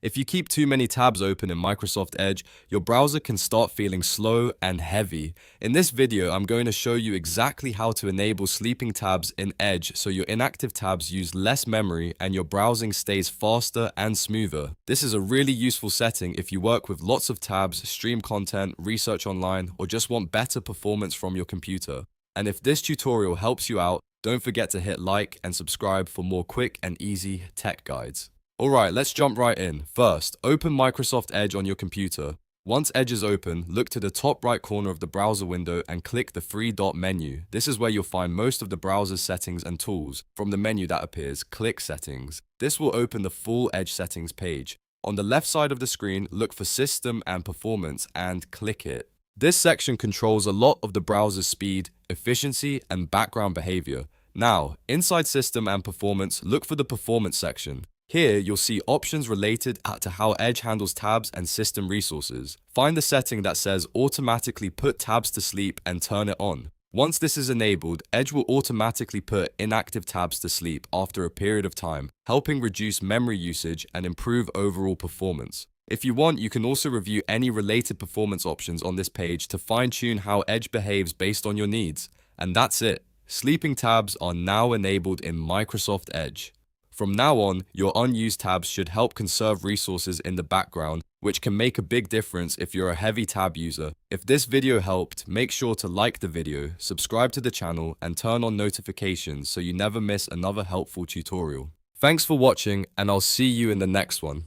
If you keep too many tabs open in Microsoft Edge, your browser can start feeling slow and heavy. In this video, I'm going to show you exactly how to enable sleeping tabs in Edge so your inactive tabs use less memory and your browsing stays faster and smoother. This is a really useful setting if you work with lots of tabs, stream content, research online, or just want better performance from your computer. And if this tutorial helps you out, don't forget to hit like and subscribe for more quick and easy tech guides. Alright, let's jump right in. First, open Microsoft Edge on your computer. Once Edge is open, look to the top right corner of the browser window and click the three-dot menu. This is where you'll find most of the browser's settings and tools. From the menu that appears, click Settings. This will open the full Edge settings page. On the left side of the screen, look for System and Performance and click it. This section controls a lot of the browser's speed, efficiency, and background behavior. Now, inside System and Performance, look for the Performance section. Here, you'll see options related to how Edge handles tabs and system resources. Find the setting that says automatically put tabs to sleep and turn it on. Once this is enabled, Edge will automatically put inactive tabs to sleep after a period of time, helping reduce memory usage and improve overall performance. If you want, you can also review any related performance options on this page to fine-tune how Edge behaves based on your needs. And that's it. Sleeping tabs are now enabled in Microsoft Edge. From now on, your unused tabs should help conserve resources in the background, which can make a big difference if you're a heavy tab user. If this video helped, make sure to like the video, subscribe to the channel, and turn on notifications so you never miss another helpful tutorial. Thanks for watching, and I'll see you in the next one.